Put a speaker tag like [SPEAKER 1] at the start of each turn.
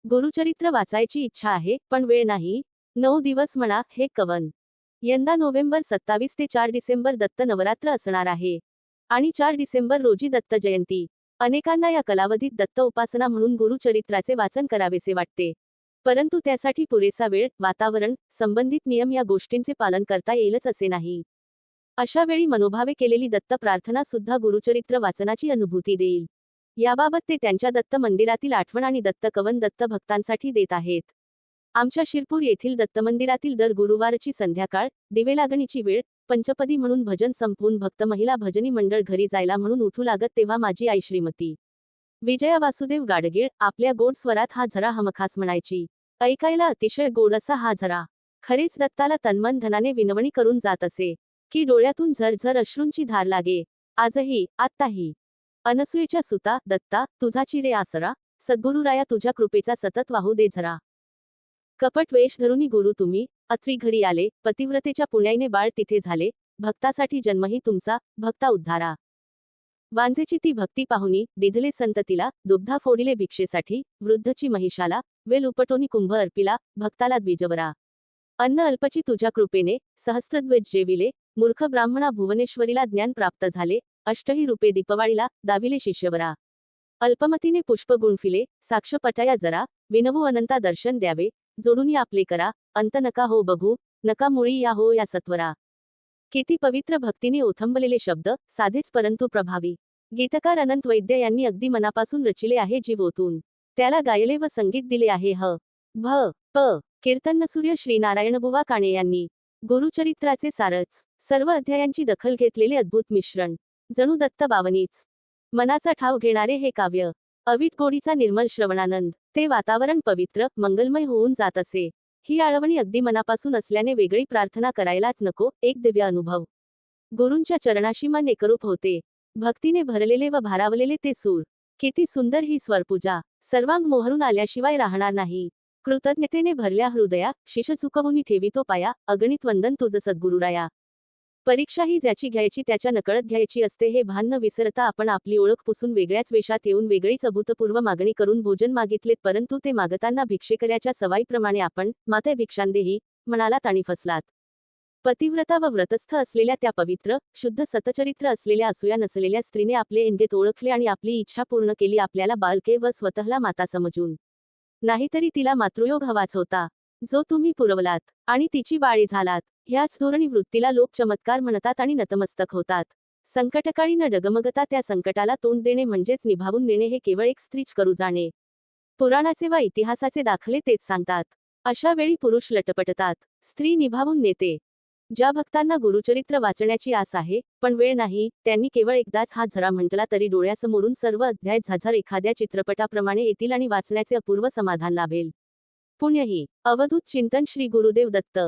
[SPEAKER 1] गुरुचरित्र वाचायची इच्छा आहे पण वेळ नाही. 9 दिवस म्हणा हे कवन. यंदा नोव्हेंबर 27 ते 4 डिसेंबर दत्त नवरात्र असणार आहे. आणि 4 डिसेंबर रोजी दत्त जयंती. अनेकांना या कालावधीत दत्त उपासना म्हणून गुरुचरित्राचे वाचन करावेसे वाटते. परंतु त्यासाठी पुरेसा वेळ, वातावरण, संबंधित नियम या गोष्टींचे पालन करता येईलच असे नाही. अशा वेळी मनोभावे केलेली दत्त प्रार्थना सुद्धा गुरुचरित्र वाचनाची अनुभूती देईल. याबाबत ते त्यांच्या दत्त मंदिरातील आठवण आणि दत्त कवन दत्त भक्तांसाठी देत आहेत. आमच्या शिरपूर येथील दत्त मंदिरातील दर गुरुवारची संध्याकाळ, दिवेलागणीची वेळ, पंचपदी म्हणून भजन संपवून भक्त महिला भजनी मंडळ घरी जायला म्हणून उठू लागत तेव्हा माझी आई श्रीमती विजया वासुदेव गाडगीळ आपल्या गोड स्वरात हा झरा हमखास म्हणायची. ऐकायला अतिशय गोड असा हा झरा. खरेच दत्ताला तन्मन धनाने विनवणी करून जात असे, की डोळ्यातून झरझर अश्रूंची धार लागे. आजही, आत्ताही. अनसुयेच्या सुता, दत्ता, तुझा चिरे आसरा, सद्गुरुराया तुझ्या कृपेचा सतत वाहू दे झरा. कपट वेश धरुनी गुरु तुम्ही, अत्री घरी आले, पतिव्रतेच्या पुण्याईने बाळ तिथे झाले, भक्तासाठी जन्मही तुमचा, भक्ता उद्धारा. वांजेची ती भक्ती पाहुनी, दिधले संततीला, दुग्धा फोडिले भिक्षेसाठी, वृद्धची महिषाला, वेल उपटोनी कुंभ अर्पिला, भक्ताला द्विजवरा. अन्न अल्पची तुझ्या कृपेने, सहस्त्रद्वेज जेविले, मूर्ख ब्राह्मणा भुवनेश्वरीला ज्ञान प्राप्त झाले, अष्टही रूपे दीपवाळीला, दाविले शिष्यवरा. अल्पमतीने पुष्प गुणफिले, साक्ष पटाया जरा, विनवू अनंता दर्शन द्यावे, जोडूनी आपले करा, अंत नका हो बघू, नका मुळी या हो या सत्वरा. किती पवित्र भक्तीने ओथंबलेले शब्द, साधेच परंतु प्रभावी. गीतकार अनंत वैद्य यांनी अगदी मनापासून रचिले आहे जीव ओतून. त्याला गायले व संगीत दिले आहे ह. भ. प. कीर्तनसूर्य श्रीनारायणबुवा काणे यांनी. गुरुचरित्राचे सारच. सर्व अध्यायांची दखल घेतलेले अद्भुत मिश्रण. जणू दत्त बावनीच. मनाचा ठाव घेणारे हे काव्य. अवीट गोडीचा निर्मल श्रवणानंद. ते वातावरण पवित्र, मंगलमय होऊन जात असे. ही आळवणी अगदी मनापासून असल्याने वेगळी प्रार्थना करायलाच नको, एक दिव्य अनुभव. गुरूंच्या चरणाशी मन एकरूप होते. भक्तीने भरलेले व भारावलेले ते सूर. किती सुंदर ही स्वरपूजा. सर्वांग मोहरून आल्याशिवाय राहणार नाही. कृतज्ञतेने भरल्या हृदया, शिश चुकवूनी ठेवितो पाया, अगणित वंदन तुझ सद्गुरुराया. परीक्षा ही ज्याची घ्यायची त्याच्या नकळत घ्यायची असते हे भान न विसरता आपण आपली ओळख पुसून वेगळ्याच वेशात येऊन वेगळीच अभूतपूर्व मागणी करून भोजन मागितलेत, परंतु ते मागताना भिक्षेकऱ्याच्या सवाईप्रमाणे आपण, माते भिक्षांदेही, म्हणालात आणि फसलात. पतिव्रता व व्रतस्थ असलेल्या त्या पवित्र, शुद्ध सतचरित्र असलेल्या असूया नसलेल्या स्त्रीने आपले इंगित ओळखले आणि आपली इच्छा पूर्ण केली, आपल्याला बालके व स्वतःला माता समजून. नाहीतरी तिला मातृयोग हवाच होता, जो तुम्ही पुरवलात, आणि तिची बाळी झालात. ह्याच धोरणी वृत्तीला लोक चमत्कार म्हणतात आणि नतमस्तक होतात. संकटकाळी न डगमगता त्या संकटाला तोंड देणे म्हणजेच निभावून नेणे हे केवळ एक स्त्रीच करू जाणे. पुराणाचे वा इतिहासाचे दाखले तेच सांगतात. अशा वेळी पुरुष लटपटतात, स्त्री निभावून नेते. ज्या भक्तांना गुरुचरित्र वाचण्याची आस आहे, पण वेळ नाही, त्यांनी केवळ एकदाच हा झरा म्हटला तरी डोळ्यासमोरून सर्व अध्याय झरझर एखाद्या चित्रपटाप्रमाणे येतील आणि वाचण्याचे अपूर्व समाधान लाभेल. पुण्यही. अवधूत चिंतन श्री गुरुदेव दत्त.